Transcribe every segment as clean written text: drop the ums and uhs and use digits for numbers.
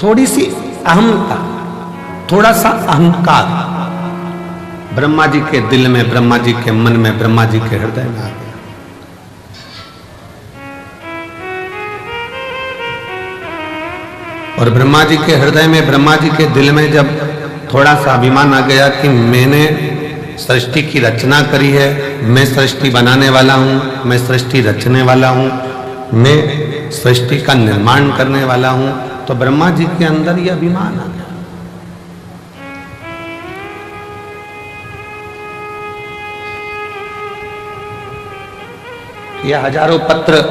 थोड़ी सी अहमता, थोड़ा सा अहंकार ब्रह्मा जी के दिल में, ब्रह्मा जी के मन में, ब्रह्मा जी के हृदय में आ गया। और ब्रह्मा जी के हृदय में, ब्रह्मा जी के दिल में जब थोड़ा सा अभिमान आ गया कि मैंने सृष्टि की रचना करी है, मैं सृष्टि बनाने वाला हूं, मैं सृष्टि रचने वाला हूं, मैं सृष्टि का निर्माण करने वाला हूं, तो ब्रह्मा जी के अंदर यह अभिमान आ गया। यह हजारों पत्र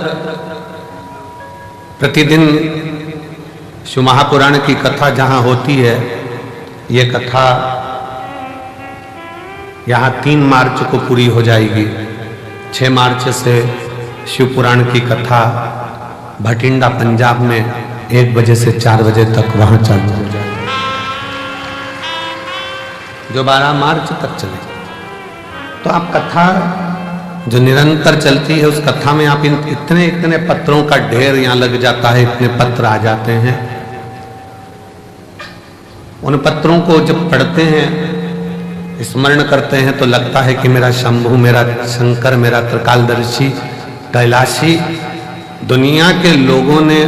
प्रतिदिन शिव महापुराण की कथा जहां होती है, यह कथा यहां 3 मार्च को पूरी हो जाएगी। 6 मार्च से शिव पुराण की कथा भटिंडा पंजाब में 1 बजे से 4 बजे तक वहां चालू हो जाएगी, जो 12 मार्च तक चलेगी। तो आप कथा जो निरंतर चलती है, उस कथा में आप इतने इतने पत्रों का ढेर यहां लग जाता है, इतने पत्र आ जाते हैं। उन पत्रों को जब पढ़ते हैं, स्मरण करते हैं, तो लगता है कि मेरा शंभु, मेरा शंकर, मेरा त्रिकालदर्शी, कैलाशी, दुनिया के लोगों ने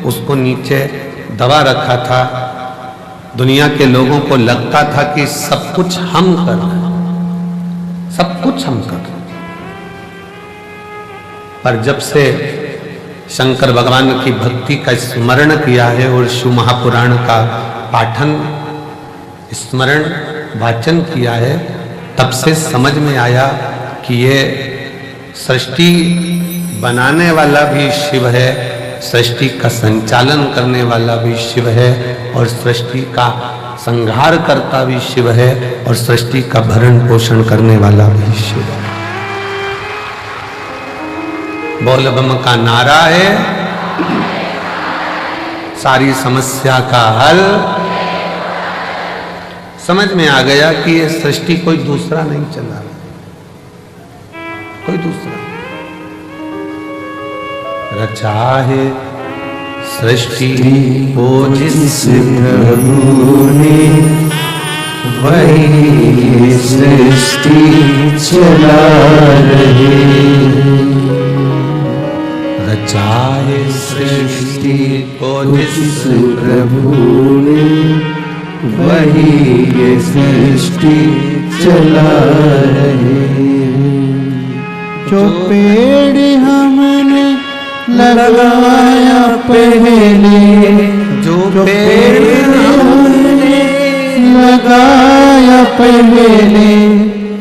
उसको नीचे दबा रखा था। दुनिया के लोगों को लगता था कि सब कुछ हम कर रहे हैं, सब कुछ हम कर रहे हैं। पर जब से शंकर भगवान की भक्ति का स्मरण किया है और शिव महापुराण का पाठन, स्मरण, वाचन किया है, तब से समझ में आया कि ये सृष्टि बनाने वाला भी शिव है, सृष्टि का संचालन करने वाला भी शिव है, और सृष्टि का संहार करता भी शिव है, और सृष्टि का भरण पोषण करने वाला भी शिव है। बोल बम का नारा है, सारी समस्या का हल। समझ में आ गया कि ये सृष्टि कोई दूसरा नहीं चला रहा, कोई दूसरा रचा है सृष्टि को जिस प्रभु ने, वही सृष्टि चला रहे। रचा है सृष्टि को जिस प्रभु ने, वही ये सृष्टि चला रहे। जो पेड़ हमने लगाया पहले, जो पेड़ हमने लगाया पहले,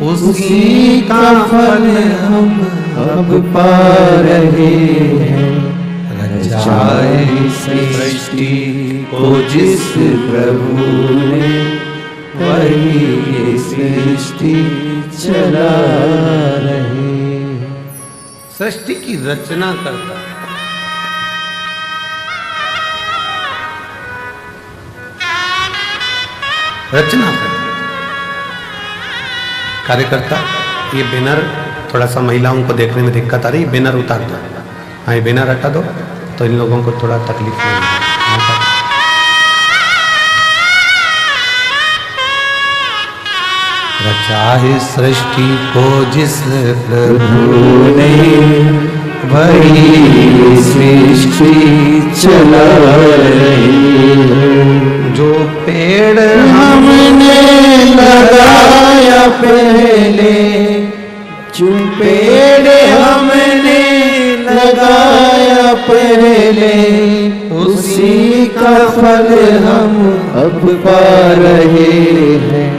उसी का फल हम अब पा रहे हैं। रचाए सृष्टि को जिस प्रभु ने, वही ये सृष्टि चला रहे। सृष्टि की रचना करता है। रचना करता कार्यकर्ता। ये बैनर थोड़ा सा महिलाओं को देखने में दिक्कत आ रही है, बैनर उतार दो। हाँ, ये बैनर हटा दो तो इन लोगों को थोड़ा तकलीफ नहीं होगी। रचा है सृष्टि को जिस प्रभु ने, वही सृष्टि चला रही। जो पेड़ हमने लगाया पहले, जो पेड़ हमने लगाया पहले, उसी का फल हम अब पा रहे हैं।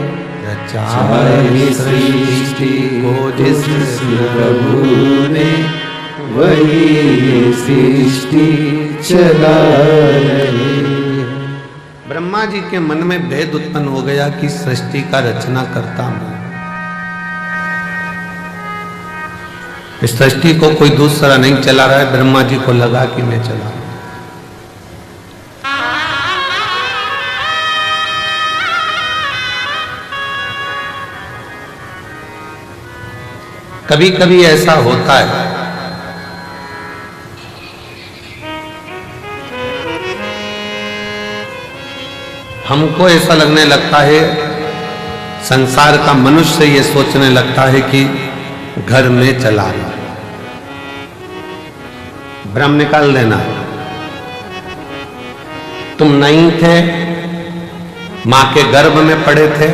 रचाए सृष्टि को जिस प्रभु ने, वही सृष्टि चला रहे। ब्रह्मा जी के मन में भेद उत्पन्न हो गया कि सृष्टि का रचना करता मैं। इस सृष्टि को कोई दूसरा नहीं चला रहा है, ब्रह्मा जी को लगा कि मैं चला रहा हूं। कभी कभी ऐसा होता है हमको ऐसा लगने लगता है, संसार का मनुष्य ये सोचने लगता है कि घर में चला रहा, भ्रम निकाल देना। तुम नहीं थे, मां के गर्भ में पड़े थे,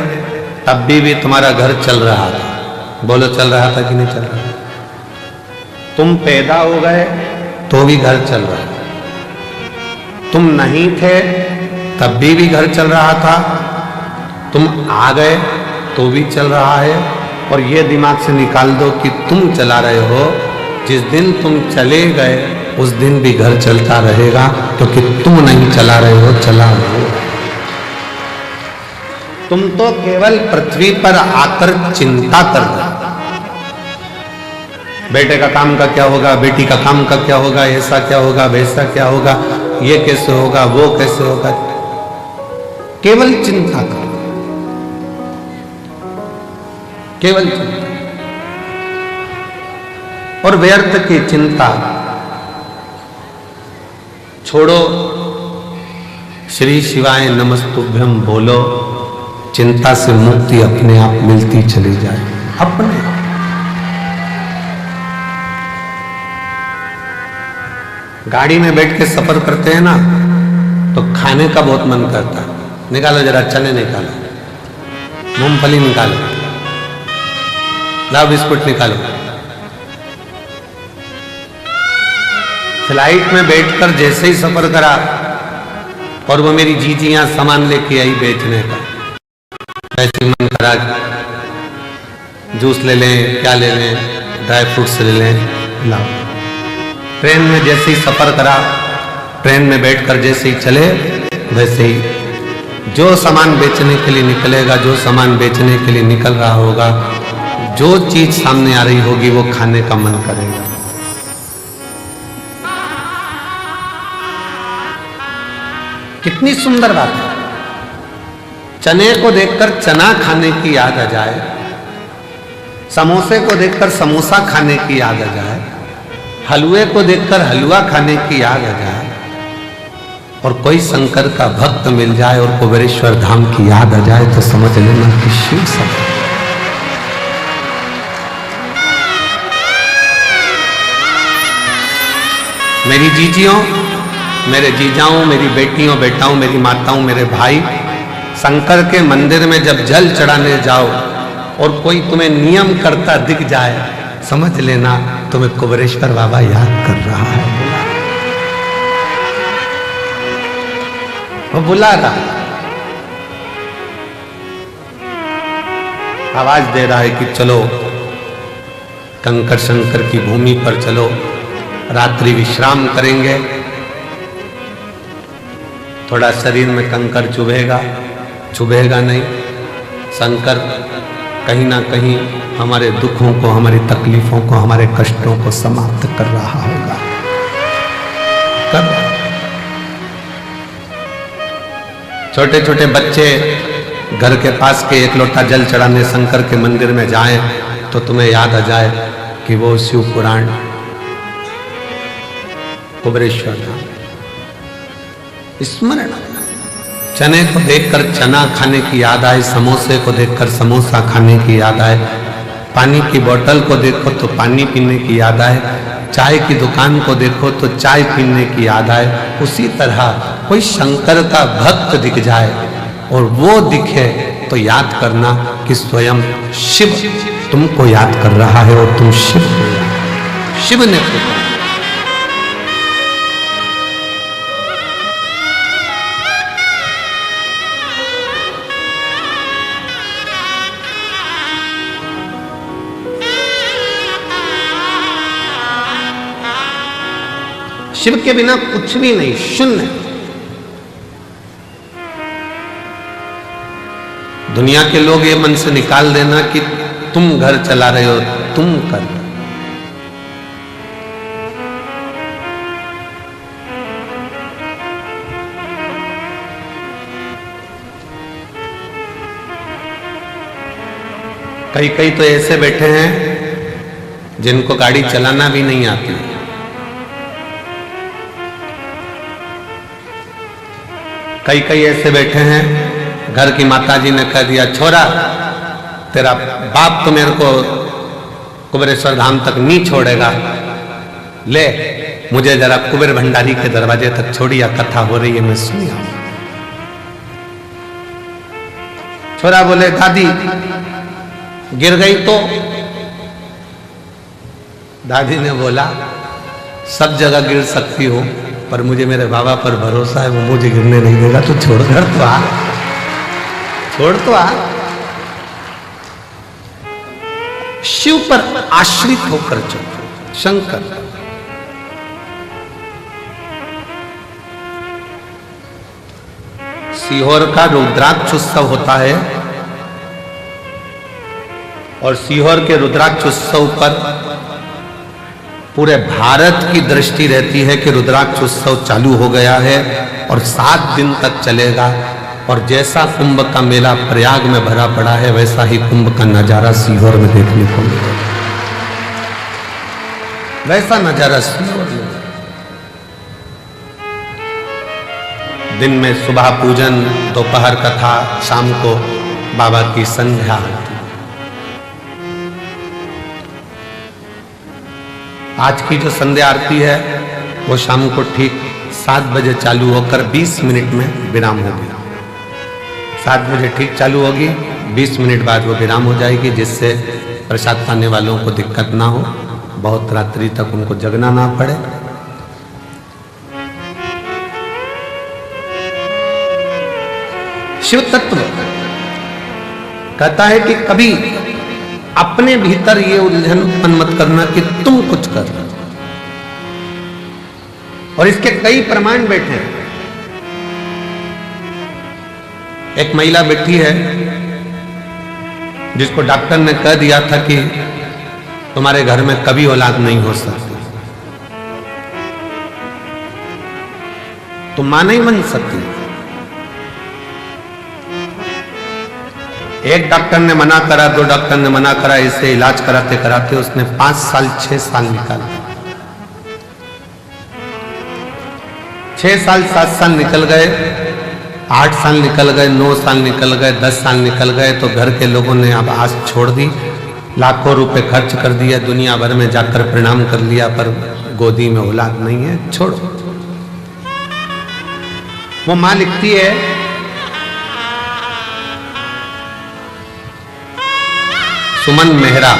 तब भी तुम्हारा घर चल रहा था। बोलो, चल रहा था कि नहीं चल रहा? तुम पैदा हो गए तो भी घर चल रहा था। तुम नहीं थे तब भी घर चल रहा था। तुम आ गए तो भी चल रहा है। और ये दिमाग से निकाल दो कि तुम चला रहे हो, जिस दिन तुम चले गए उस दिन भी घर चलता रहेगा, क्योंकि तुम नहीं चला रहे हो, चला रहे हो। तुम तो केवल पृथ्वी पर आकर चिंता कर रहे हो, बेटे का काम का क्या होगा, बेटी का काम का क्या होगा, ऐसा क्या होगा, वैसा क्या होगा, ये कैसे होगा, वो कैसे होगा, केवल चिंता करो, केवल चिंता। और व्यर्थ की चिंता छोड़ो, श्री शिवाय नमस्तुभ्यम बोलो, चिंता से मुक्ति अपने आप मिलती चली जाए, अपने आप। गाड़ी में बैठ के सफर करते हैं ना, तो खाने का बहुत मन करता है। निकालो जरा, चने निकालो, मूंगफली निकालो, लाओ बिस्कुट निकालो। फ्लाइट में बैठकर जैसे ही सफर करा और वो मेरी जीजियां सामान लेके आई बेचने का, ऐसे मन करा जूस ले लें, क्या ले लें, ड्राई फ्रूट्स ले लें, लाओ। ट्रेन में जैसे ही सफर करा, ट्रेन में बैठकर जैसे ही चले, वैसे ही जो सामान बेचने के लिए निकलेगा, जो सामान बेचने के लिए निकल रहा होगा, जो चीज सामने आ रही होगी वो खाने का मन करेगा। कितनी सुंदर बात है। चने को देखकर चना खाने की याद आ जाए, समोसे को देखकर समोसा खाने की याद आ जाए, हलवे को देखकर हलवा खाने की याद आ जाए, और कोई शंकर का भक्त मिल जाए और कुबेरेश्वर धाम की याद आ जाए, तो समझ लेना कि शिव सब। मेरी जीजियों, मेरे जीजाओं, मेरी बेटियों, बेटाओं, मेरी माताओं, मेरे भाई, शंकर के मंदिर में जब जल चढ़ाने जाओ और कोई तुम्हें नियम करता दिख जाए, समझ लेना तुम्हें कुबेरेश्वर बाबा याद कर रहा है, वो बुला रहा, आवाज दे रहा है कि चलो कंकर शंकर की भूमि पर चलो, रात्रि विश्राम करेंगे। थोड़ा शरीर में कंकर चुभेगा, चुभेगा नहीं, शंकर कहीं ना कहीं हमारे दुखों को, हमारी तकलीफों को, हमारे कष्टों को समाप्त कर रहा होगा। कब छोटे छोटे बच्चे घर के पास के एक लोटा जल चढ़ाने शंकर के मंदिर में जाएं, तो तुम्हें याद आ जाए कि वो शिव पुराण, कुबेरेश्वर धाम स्मरण। चने को देखकर चना खाने की याद आए, समोसे को देखकर समोसा खाने की याद आए, पानी की बोतल को देखो तो पानी पीने की याद आए, चाय की दुकान को देखो तो चाय पीने की याद आए। उसी तरह कोई शंकर का भक्त दिख जाए और वो दिखे तो याद करना कि स्वयं शिव तुमको याद कर रहा है और तुम शिव हो। शिव ने पुकारा। शिव के बिना कुछ भी नहीं, शून्य। दुनिया के लोग ये मन से निकाल देना कि तुम घर चला रहे हो, तुम कर। कई कई तो ऐसे बैठे हैं जिनको गाड़ी चलाना भी नहीं आती। कई कई ऐसे बैठे हैं, घर की माताजी ने कह दिया छोरा तेरा बाप तो मेरे को कुबेरेश्वर धाम तक नहीं छोड़ेगा, ले मुझे जरा कुबेर भंडारी के दरवाजे तक छोड़िया, कथा हो रही है मैं सुनी आऊं। छोरा बोले दादी गिर गई तो? दादी ने बोला सब जगह गिर सकती हो पर मुझे मेरे बाबा पर भरोसा है, वो मुझे गिरने नहीं देगा, तो छोड़ कर तो आ, छोड़ तो आ। शिव पर आश्रित होकर चलो। शंकर सीहोर का रुद्राक्ष उत्सव होता है और सीहोर के रुद्राक्ष उत्सव पर पूरे भारत की दृष्टि रहती है कि रुद्राक्ष उत्सव चालू हो गया है और 7 दिन तक चलेगा। और जैसा कुंभ का मेला प्रयाग में भरा पड़ा है वैसा ही कुंभ का नजारा सीहोर में देखने को मिलेगा, वैसा नजारा सीहोर में। दिन में सुबह पूजन, दोपहर कथा, शाम को बाबा की संध्या आरती। आज की जो संध्या आरती है वो शाम को ठीक 7 बजे चालू होकर 20 मिनट में विराम होगी। 7 बजे ठीक चालू होगी, 20 मिनट बाद वो विराम हो जाएगी, जिससे प्रसाद पाने वालों को दिक्कत ना हो, बहुत रात्रि तक उनको जगना ना पड़े। शिव तत्व कहता है कि कभी अपने भीतर ये उलझन उत्पन्न मत करना कि तुम कुछ कर रहे हो, और इसके कई प्रमाण बैठे हैं। एक महिला बैठी है जिसको डॉक्टर ने कह दिया था कि तुम्हारे घर में कभी औलाद नहीं हो सकती, तुम मां नहीं बन सकती। एक डॉक्टर ने मना करा, 2 डॉक्टर ने मना करा, इसे इलाज कराते कराते उसने 5 साल 6 साल निकाला, 6 साल 7 साल निकल गए, 8 साल निकल गए, 9 साल निकल गए, 10 साल निकल गए, तो घर के लोगों ने अब आस छोड़ दी, लाखों रुपए खर्च कर दिया, दुनिया भर में जाकर प्रणाम कर लिया, पर गोदी में औलाद नहीं है, छोड़ो। वो मां लिखती है सुमन मेहरा,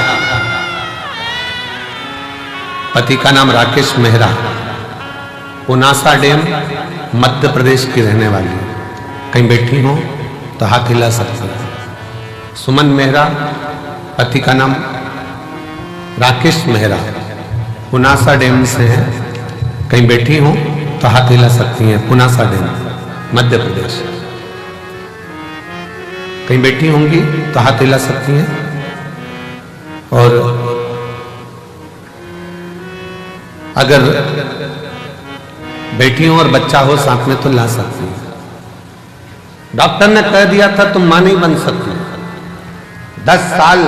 पति का नाम राकेश मेहरा, पुनासा डैम मध्य प्रदेश की रहने वाली है। कहीं बैठी हो तो हाथ हिला सकते हो। सुमन मेहरा, पति का नाम राकेश मेहरा, पुनासा डैम से है। कहीं बैठी हो तो हाथ हिला सकती हैं। पुनासा डैम मध्य प्रदेश। कहीं बैठी होंगी तो हाथ हिला सकती हैं। और अगर बेटी हो और बच्चा हो साथ में तो ला सकती है। डॉक्टर ने कह दिया था तुम मां नहीं बन सकती। 10 साल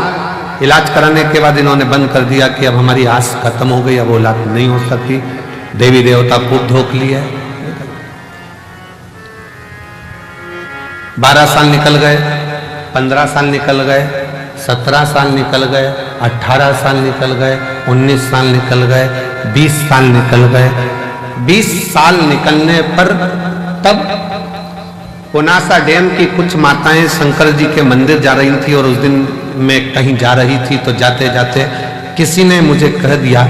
इलाज कराने के बाद इन्होंने बंद कर दिया कि अब हमारी आस खत्म हो गई, अब औलाद नहीं हो सकती। देवी देवता खूब धोख लिया। 12 साल निकल गए, 15 साल निकल गए, 17 साल निकल गए, 18 साल निकल गए, 19 साल निकल गए, 20 साल निकल गए। 20 साल निकलने पर तब पुनासा डैम की कुछ माताएं शंकर जी के मंदिर जा रही थी, और उस दिन मैं कहीं जा रही थी, तो जाते जाते किसी ने मुझे कह दिया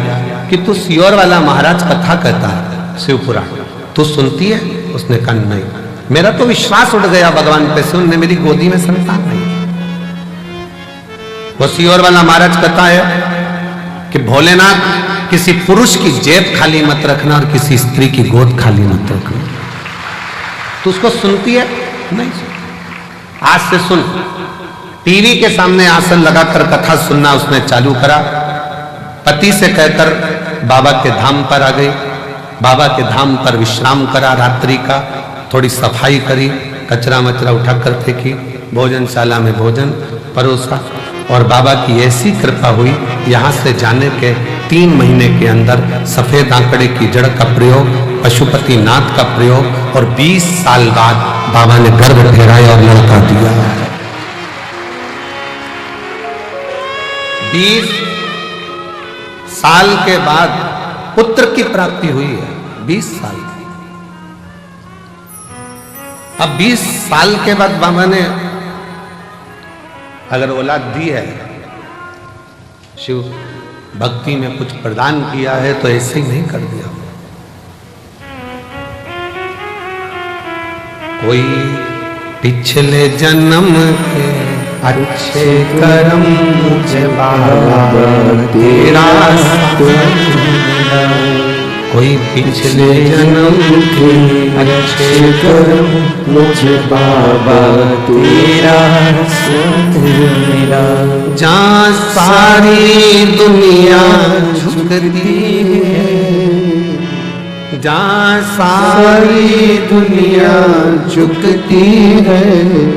कि तू सीहोर वाला महाराज कथा कहता है, शिव पुराण, तू सुनती है? उसने कहा नहीं। मेरा तो विश्वास उठ गया भगवान पे से, उनने मेरी गोदी में संतान नहीं। वो सीहोर वाला महाराज कहता है कि भोलेनाथ किसी पुरुष की जेब खाली मत रखना और किसी स्त्री की गोद खाली मत रखना। तो उसको सुनती है? नहीं सुन। आज से सुन। टीवी के सामने आसन लगाकर कथा सुनना उसने चालू करा। पति से कहकर बाबा के धाम पर आ गई। बाबा के धाम पर विश्राम करा, रात्रि का थोड़ी सफाई करी, कचरा मचरा उठाकर फेंकी, भोजनशाला में भोजन परोसा, और बाबा की ऐसी कृपा हुई, यहाँ से जाने के 3 महीने के अंदर सफेद आंकड़े की जड़ का प्रयोग, पशुपति नाथ का प्रयोग, और 20 साल बाद बाबा ने गर्भ ठहराया और लड़का दिया। 20 साल के बाद पुत्र की प्राप्ति हुई है। 20 साल की। अब 20 साल के बाद बाबा ने अगर औलाद दी है, शिव भक्ति में कुछ प्रदान किया है, तो ऐसे ही नहीं कर दिया। कोई पिछले जन्म के अच्छे कर्म मुझे बाबा तेरा कोई पिछले जन्म के अच्छे कर्म मुझे बाबा तेरा मेरा। जहाँ सारी दुनिया झुकती है, जहाँ सारी दुनिया झुकती है,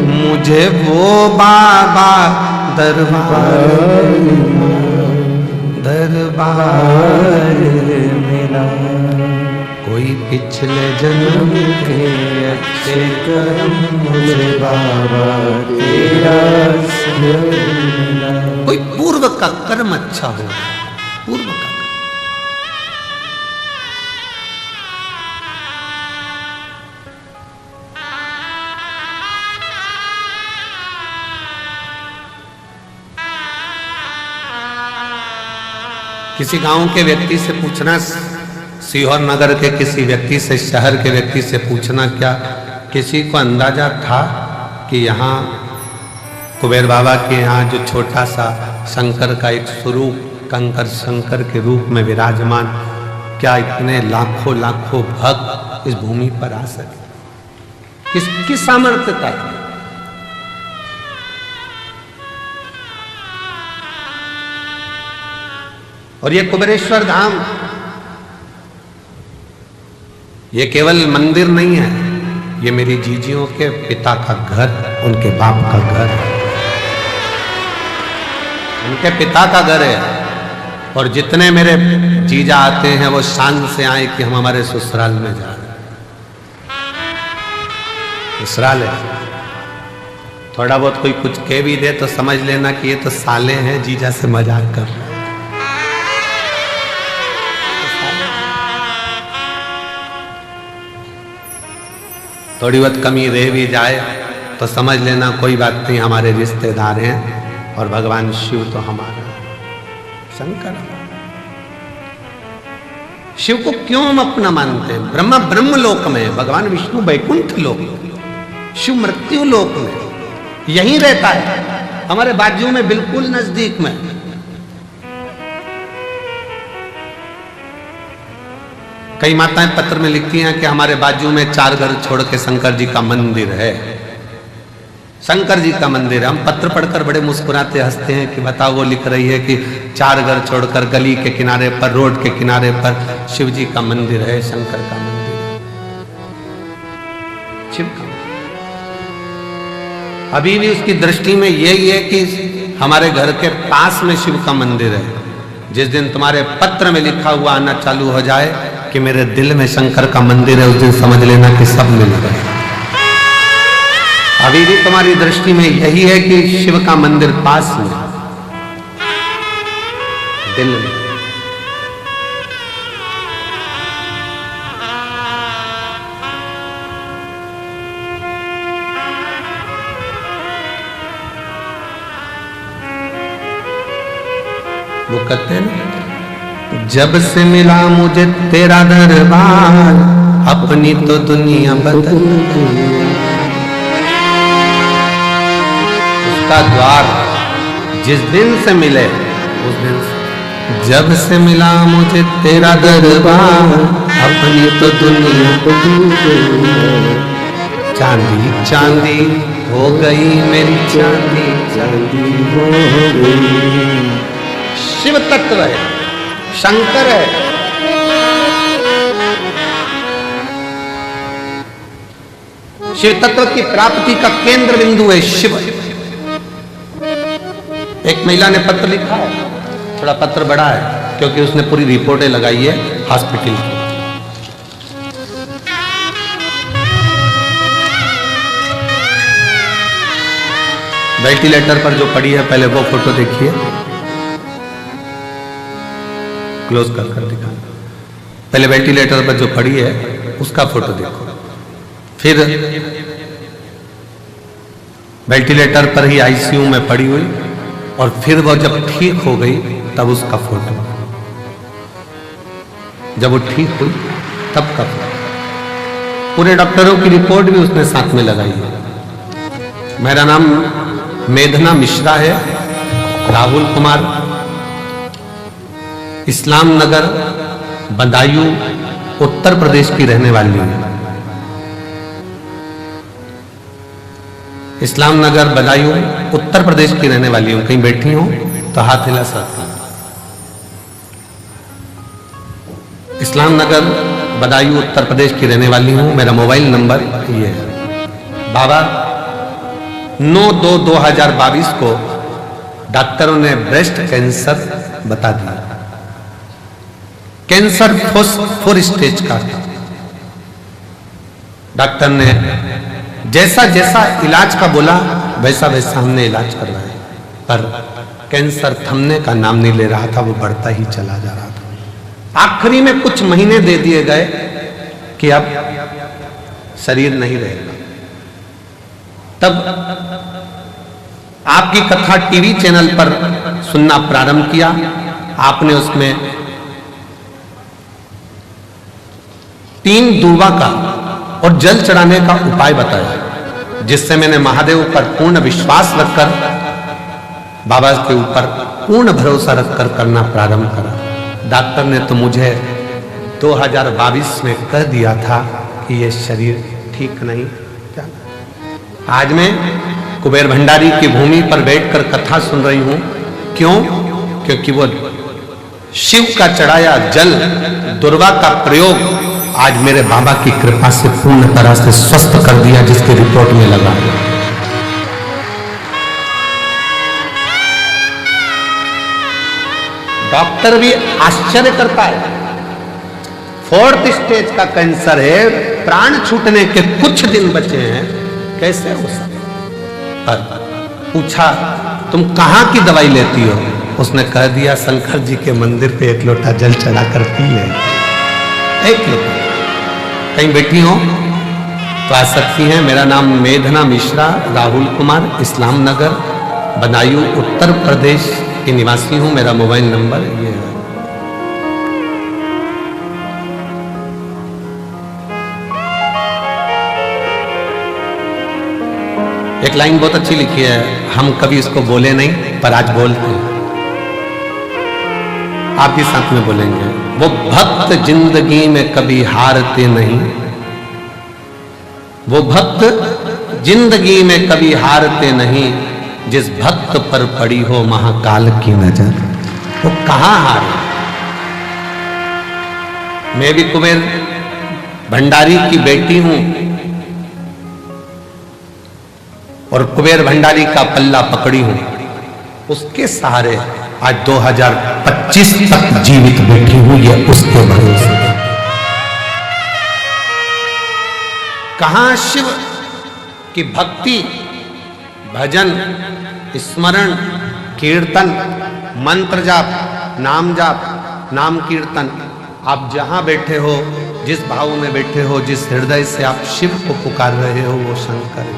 मुझे वो बाबा दरबार मेरा। कोई पिछले जन्म के अच्छे कर्म मुझे बाबा तेरा मिला। कोई पूर्व का कर्म अच्छा हो, पूर्व का। किसी गांव के व्यक्ति से पूछना, सीहोर नगर के किसी व्यक्ति से, शहर के व्यक्ति से पूछना, क्या किसी को अंदाजा था कि यहाँ कुबेर बाबा के यहाँ जो छोटा सा शंकर का एक स्वरूप, कंकर शंकर के रूप में विराजमान, क्या इतने लाखों लाखों भक्त इस भूमि पर आ सके? किसकी सामर्थ्यता थी? और ये कुबेरेश्वर धाम, ये केवल मंदिर नहीं है, ये मेरी जीजियों के पिता का घर, उनके बाप का घर, उनके पिता का घर है। और जितने मेरे जीजा आते हैं वो शान से आए कि हम हमारे ससुराल में जा रहे हैं। ससुराल है, थोड़ा बहुत कोई कुछ कह भी दे तो समझ लेना कि ये तो साले हैं, जीजा से मजाक कर रहे हैं। थोड़ी बहुत कमी रह भी जाए तो समझ लेना कोई बात नहीं, हमारे रिश्तेदार हैं। और भगवान शिव तो हमारा शंकर। शिव को क्यों हम अपना मानते हैं? ब्रह्मा ब्रह्म लोक में, भगवान विष्णु वैकुंठ लोक, शिव मृत्यु लोक में यहीं रहता है, हमारे बाजू में, बिल्कुल नजदीक में। कई माताएं पत्र में लिखती हैं कि हमारे बाजू में 4 घर छोड़ के शंकर जी का मंदिर है, शंकर जी का मंदिर है। हम पत्र पढ़कर बड़े मुस्कुराते हंसते हैं कि बताओ, वो लिख रही है कि 4 घर छोड़कर गली के किनारे पर, रोड के किनारे पर शिव जी का मंदिर है, शंकर का मंदिर है, शिव का। अभी भी उसकी दृष्टि में यही है कि हमारे घर के पास में शिव का मंदिर है। जिस दिन तुम्हारे पत्र में लिखा हुआ आना चालू हो जाए कि मेरे दिल में शंकर का मंदिर है, उस दिन समझ लेना कि सब मिल गए। अभी भी तुम्हारी दृष्टि में यही है कि शिव का मंदिर पास में, दिल में। वो कहते हैं ना, जब से मिला मुझे तेरा दरबार, अपनी तो दुनिया बदल गई। उसका द्वार जिस दिन से मिले, उस दिन से, जब से मिला मुझे तेरा दरबार, अपनी तो दुनिया बदल गई। चांदी चांदी हो गई मेरी, चांदी चांदी हो गई। शिव तत्व है, शंकर है। शिव तत्व की प्राप्ति का केंद्र बिंदु है शिव। एक महिला ने पत्र लिखा है, थोड़ा पत्र बड़ा है क्योंकि उसने पूरी रिपोर्टें लगाई है हॉस्पिटल की। वेंटिलेटर पर जो पड़ी है पहले वो फोटो देखिए, क्लोज कर दिखा। पहले वेंटिलेटर पर जो पड़ी है उसका फोटो देखो, फिर वेंटिलेटर पर ही आईसीयू में पड़ी हुई, और फिर वो जब ठीक हो गई तब उसका फोटो, जब वो ठीक हुई तब का फोटो। पूरे डॉक्टरों की रिपोर्ट भी उसने साथ में लगाई है। मेरा नाम मेघना मिश्रा है, राहुल कुमार, इस्लाम नगर बदायूं उत्तर प्रदेश की रहने वाली हूं। इस्लाम नगर बदायूं उत्तर प्रदेश की रहने वाली हूं। कहीं बैठी हूं तो हाथ हिला सकती हूं। इस्लाम नगर बदायूं उत्तर प्रदेश की रहने वाली हूं। मेरा मोबाइल नंबर ये है। बाबा 9/2/2022 को डॉक्टरों ने ब्रेस्ट कैंसर बता दिया। कैंसर 4 स्टेज का था। डॉक्टर ने जैसा जैसा इलाज का बोला वैसा वैसा हमने इलाज करवाया, पर कैंसर थमने का नाम नहीं ले रहा था, वो बढ़ता ही चला जा रहा था। आखिरी में कुछ महीने दे दिए गए कि अब शरीर नहीं रहेगा। तब आपकी कथा टीवी चैनल पर सुनना प्रारंभ किया। आपने उसमें 3 दूर्वा का और जल चढ़ाने का उपाय बताया, जिससे मैंने महादेव पर पूर्ण विश्वास रखकर, बाबा के ऊपर पूर्ण भरोसा रखकर करना प्रारंभ करा। डॉक्टर ने तो मुझे 2022 में कह दिया था कि ये शरीर ठीक नहीं। क्या आज मैं कुबेर भंडारी की भूमि पर बैठकर कथा सुन रही हूं। क्यों? क्योंकि वो शिव का चढ़ाया जल, दुर्वा का प्रयोग आज मेरे बाबा की कृपा से पूर्ण तरह से स्वस्थ कर दिया, जिसकी रिपोर्ट में लगा। डॉक्टर भी आश्चर्य करता है। 4th स्टेज का कैंसर है, प्राण छूटने के कुछ दिन बचे हैं, कैसे हो सकता? पर पूछा तुम कहां की दवाई लेती हो? उसने कह दिया शंकर जी के मंदिर पे 1 लोटा जल चढ़ा कर पी ले। 1 लोटा। कहीं बैठी हो तो आ सकती हैं। मेरा नाम मेघना मिश्रा, राहुल कुमार, इस्लाम नगर बदायूं उत्तर प्रदेश की निवासी हूं। मेरा मोबाइल नंबर ये है। एक लाइन बहुत अच्छी लिखी है, हम कभी इसको बोले नहीं पर आज बोलते हैं। आप भी साथ में बोलेंगे। वो भक्त जिंदगी में कभी हारते नहीं, वो भक्त जिंदगी में कभी हारते नहीं, जिस भक्त पर पड़ी हो महाकाल की नजर, वो कहां हारे। मैं भी कुबेर भंडारी की बेटी हूं और कुबेर भंडारी का पल्ला पकड़ी हूं। उसके सहारे आज 2025 तक जीवित बैठी हुई है, उसके भरोसे। कहां शिव की भक्ति, भजन, स्मरण, कीर्तन, मंत्र जाप, नाम कीर्तन। आप जहां बैठे हो, जिस भाव में बैठे हो, जिस हृदय से आप शिव को पुकार रहे हो, वो शंकर है।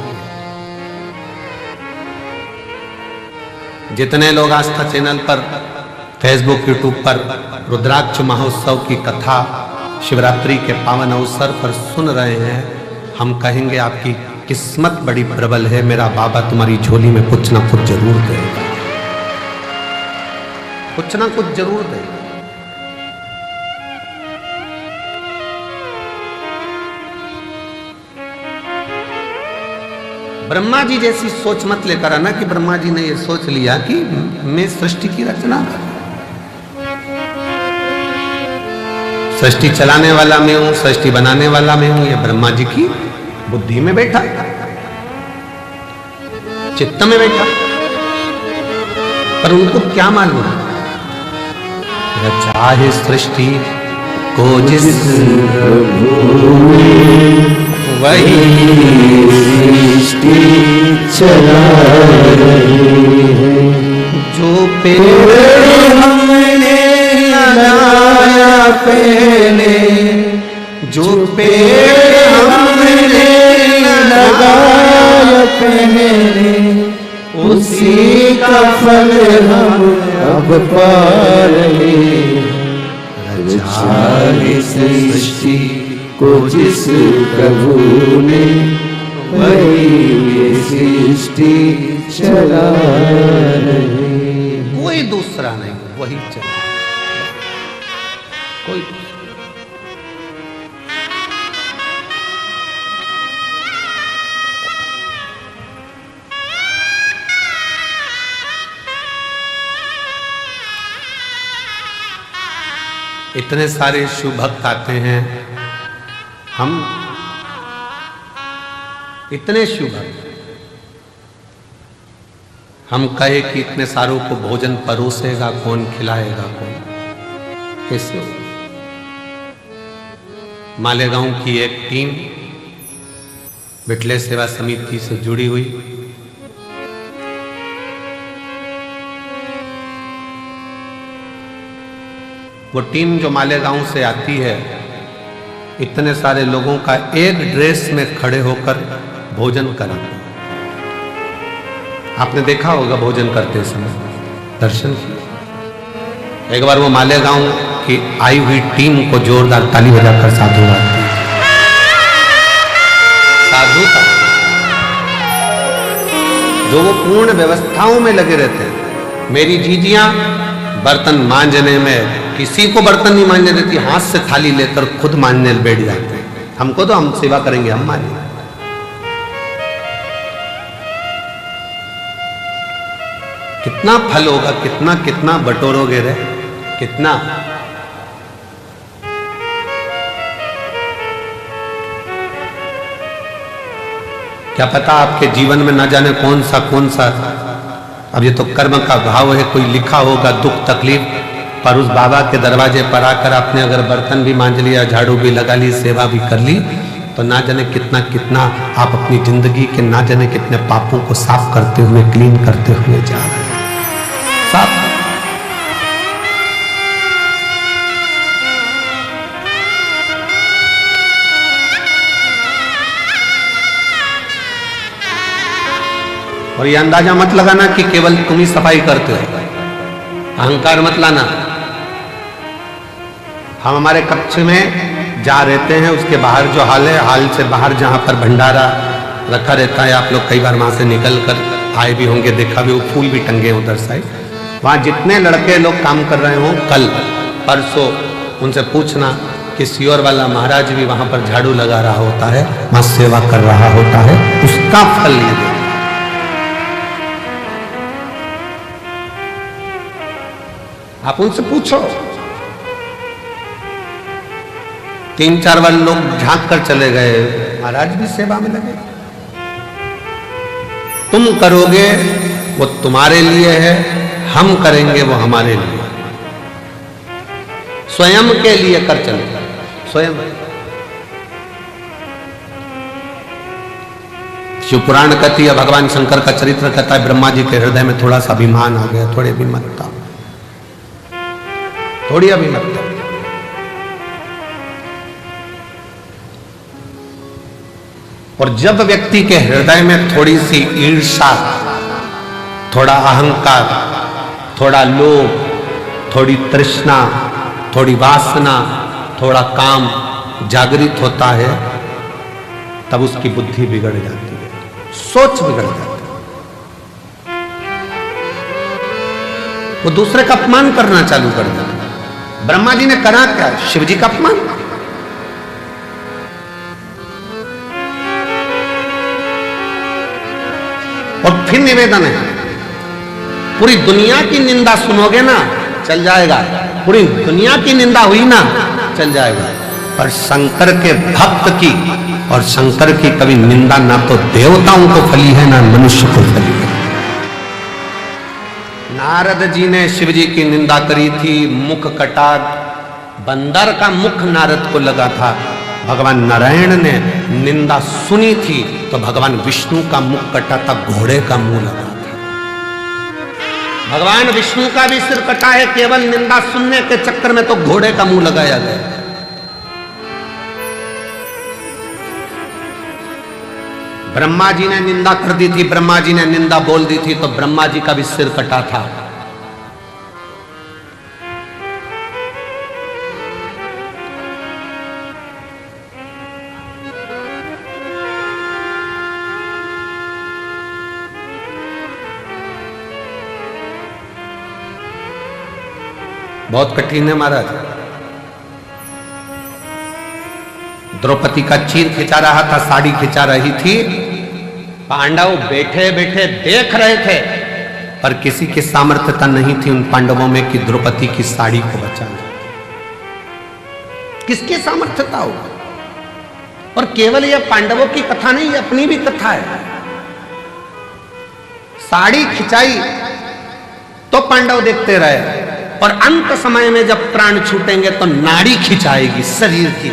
जितने लोग आस्था चैनल पर, फेसबुक, यूट्यूब पर रुद्राक्ष महोत्सव की कथा शिवरात्रि के पावन अवसर पर सुन रहे हैं, हम कहेंगे आपकी किस्मत बड़ी प्रबल है। मेरा बाबा तुम्हारी झोली में कुछ ना कुछ जरूर देगा, कुछ ना कुछ जरूर देगा। ब्रह्मा जी जैसी सोच मत लेकर आना कि ब्रह्मा जी ने ये सोच लिया कि मैं सृष्टि की रचना कर, सृष्टि चलाने वाला मैं हूं, सृष्टि बनाने वाला मैं हूं। ये ब्रह्मा जी की बुद्धि में बैठा, चित्त में बैठा, पर उनको क्या मालूम चाहे सृष्टि को जिस वही सृष्टि चला रही है। जो पेड़ हमने लगाया पहले, जो पेड़ हमने लगाया पहले, उसी का फल हम अब पा रहे हैं। रचा सृष्टि को जिस प्रभु ने, वही ये सृष्टि चला रहे। कोई दूसरा नहीं, वही चला, कोई इतने सारे शिव भक्त आते हैं, हम इतने शिव भक्त, हम कहे कि इतने सारों को भोजन परोसेगा कौन, खिलाएगा कौन, कैसे? मालेगांव की एक टीम बिटले सेवा समिति से जुड़ी हुई, वो टीम जो मालेगांव से आती है, इतने सारे लोगों का एक ड्रेस में खड़े होकर भोजन कराते। आपने देखा होगा भोजन करते समय, दर्शन किया। एक बार वो मालेगांव की आई हुई टीम को जोरदार ताली बजाकर साधुवाद दी। साधुता जो वो पूर्ण व्यवस्थाओं में लगे रहते हैं। मेरी जीजियां बर्तन मांजने में किसी को बर्तन नहीं मांजने देती, हाथ से थाली लेकर खुद मांजने बैठ जाते हैं। हमको तो हम सेवा करेंगे, हम मांजेंगे। कितना फल होगा, कितना कितना बटोरोगे रे, कितना। क्या पता आपके जीवन में ना जाने कौन सा, अब ये तो कर्म का भाव है, कोई लिखा होगा दुख तकलीफ, पर उस बाबा के दरवाजे पर आकर आपने अगर बर्तन भी मांज लिया, झाड़ू भी लगा ली, सेवा भी कर ली, तो ना जाने कितना कितना आप अपनी जिंदगी के ना जाने कितने पापों को साफ करते हुए, क्लीन करते हुए जा रहे हैं। साफ और ये अंदाजा मत लगाना कि केवल तुम ही सफाई करते हो, अहंकार मत लाना। हम हमारे कक्ष में जहाँ रहते हैं उसके बाहर जो हाल है, हाल से बाहर जहाँ पर भंडारा रखा रहता है, आप लोग कई बार वहाँ से निकल कर आए भी होंगे, देखा भी, वो फूल भी टंगे उधर साइड। वहाँ जितने लड़के लोग काम कर रहे हों, कल परसों उनसे पूछना कि सियोर वाला महाराज भी वहाँ पर झाड़ू लगा रहा होता है, वहाँ सेवा कर रहा होता है, उसका फल ये दे। आप उनसे पूछो। 3-4 बार लोग झांक कर चले गए, महाराज भी सेवा में लगे। तुम करोगे वो तुम्हारे लिए है, हम करेंगे वो हमारे लिए। स्वयं के लिए कर चले, स्वयं। शिव पुराण कहती है, भगवान शंकर का चरित्र कहता है, ब्रह्मा जी के हृदय में थोड़ा सा अभिमान आ गया, थोड़ी अभिमतता, थोड़ी अभिमतता। और जब व्यक्ति के हृदय में थोड़ी सी ईर्ष्या, थोड़ा अहंकार, थोड़ा लोभ, थोड़ी तृष्णा, थोड़ी वासना, थोड़ा काम जागृत होता है, तब उसकी बुद्धि बिगड़ जाती है, सोच बिगड़ जाती है, वो दूसरे का अपमान करना चालू कर देता है। ब्रह्मा जी ने करा क्या? शिव जी का अपमान। और फिर निवेदन है, पूरी दुनिया की निंदा सुनोगे ना, चल जाएगा, पूरी दुनिया की निंदा हुई ना, चल जाएगा, पर शंकर के भक्त की और शंकर की कभी निंदा ना तो देवताओं को फली है, ना मनुष्य को फली है। नारद जी ने शिव जी की निंदा करी थी, मुख कटा, बंदर का मुख नारद को लगा था, भगवान नारायण ने निंदा सुनी थी तो भगवान विष्णु का मुख कटा था, घोड़े का मुंह लगा था। भगवान विष्णु का भी सिर कटा है केवल निंदा सुनने के चक्कर में, तो घोड़े का मुंह लगाया गया। ब्रह्मा जी ने निंदा कर दी थी, ब्रह्मा जी ने निंदा बोल दी थी तो ब्रह्मा जी का भी सिर कटा था। बहुत कठिन है महाराज। द्रौपदी का चीर खिंचा रहा था, साड़ी खिंचा रही थी, पांडव बैठे बैठे देख रहे थे, पर किसी की सामर्थ्यता नहीं थी उन पांडवों में कि द्रौपदी की साड़ी को बचाना। किसकी सामर्थ्यता होगी? और केवल यह पांडवों की कथा नहीं, यह अपनी भी कथा है। साड़ी खिंचाई तो पांडव देखते रहे, और अंत समय में जब प्राण छूटेंगे तो नाड़ी खिंचाएगी शरीर की।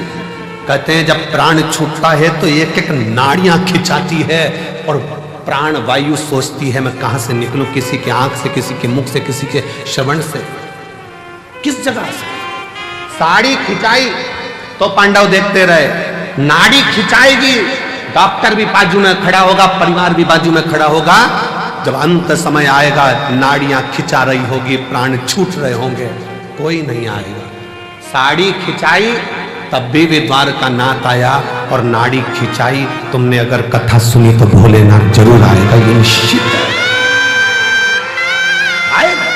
कहते हैं जब प्राण छूटता है तो एक एक नाड़ियां खिंचाती है, और प्राण वायु सोचती है मैं कहां से निकलूं, किसी की आंख से, किसी के मुख से, किसी के श्रवण से, किस जगह से। साड़ी खिंचाई तो पांडव देखते रहे, नाड़ी खिंचाएगी, डॉक्टर भी बाजू में खड़ा होगा, परिवार भी बाजू में खड़ा होगा। जब अंत समय आएगा नाड़ियां खिंचा रही होगी, प्राण छूट रहे होंगे, कोई नहीं आएगा। साड़ी खिंचाई तब भी द्वारका नाथ आया, और नाड़ी खिंचाई। तुमने अगर कथा सुनी तो भोलेनाथ जरूर आएगा, ये निश्चित है, आएगा।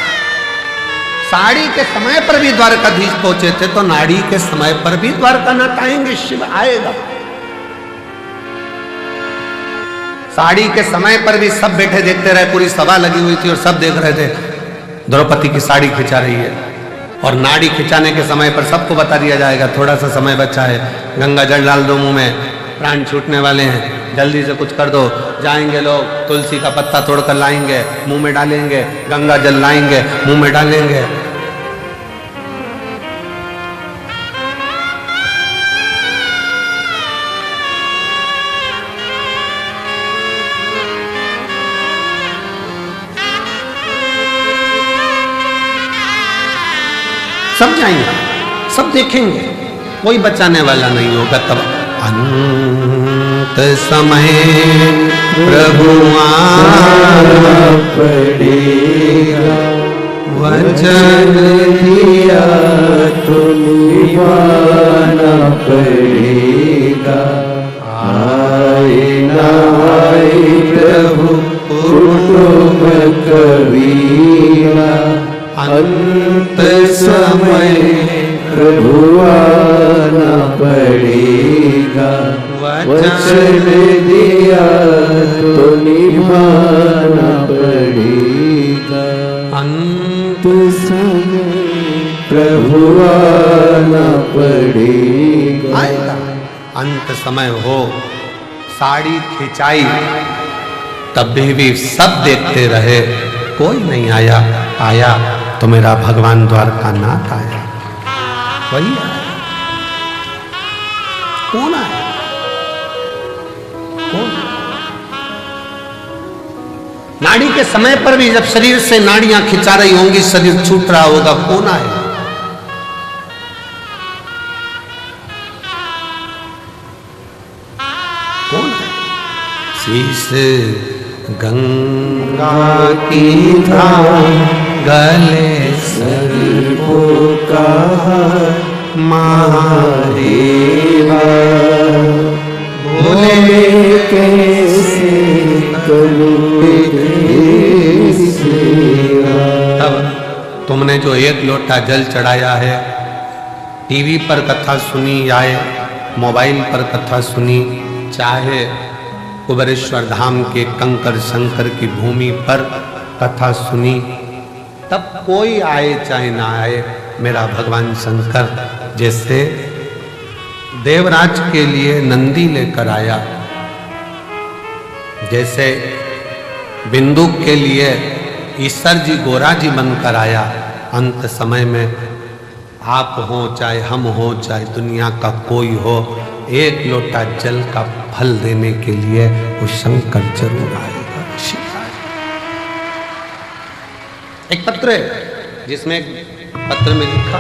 साड़ी के समय पर भी द्वारकाधीश पहुंचे थे, तो नाड़ी के समय पर भी द्वारका नाथ आएंगे, शिव आएगा। साड़ी के समय पर भी सब बैठे देखते रहे, पूरी सभा लगी हुई थी और सब देख रहे थे द्रौपदी की साड़ी खिंचा रही है। और नाड़ी खिंचाने के समय पर सबको बता दिया जाएगा थोड़ा सा समय बचा है, गंगा जल डाल दो मुंह में, प्राण छूटने वाले हैं, जल्दी से कुछ कर दो। जाएंगे लोग, तुलसी का पत्ता तोड़कर लाएंगे, मुंह में डालेंगे, गंगा जल लाएंगे, मुंह में डालेंगे। सब जाएंगे, सब देखेंगे, कोई बचाने वाला नहीं होगा। तब अंत समय प्रभु आना पड़ेगा, वचन दिया तो निभाना पड़ेगा। आए ना आए प्रभु कुटुंब कबीरा, अंत समय प्रभु आना पड़ेगा। वचन दिया तो निभाना पड़ेगा। अंत समय प्रभु आना पड़ेगा। आएगा, अंत समय हो। साड़ी खिंचाई तब भी सब देखते रहे, कोई नहीं आया। आया तो मेरा भगवान द्वारका नाथ आया, वही आया। कौन आया? कौन? नाड़ी के समय पर भी जब शरीर से नाड़ियां खिंचा रही होंगी, शरीर छूट रहा होगा, कौन आएगा? कौन है? शीश गंगा की धार गले सर्पों का महादेवा, भोले कैसे करूं सेवा। तब तुमने जो एक लोटा जल चढ़ाया है, टीवी पर कथा सुनी या मोबाइल पर कथा सुनी, चाहे कुबेरेश्वर धाम के कंकर शंकर की भूमि पर कथा सुनी, तब कोई आए चाहे ना आए, मेरा भगवान शंकर जैसे देवराज के लिए नंदी लेकर आया, जैसे बिंदु के लिए ईश्वर जी गोरा जी बनकर आया, अंत समय में आप हो चाहे हम हो चाहे दुनिया का कोई हो, एक लोटा जल का फल देने के लिए वो शंकर जरूर आएगा। एक पत्र है जिसमें एक पत्र में लिखा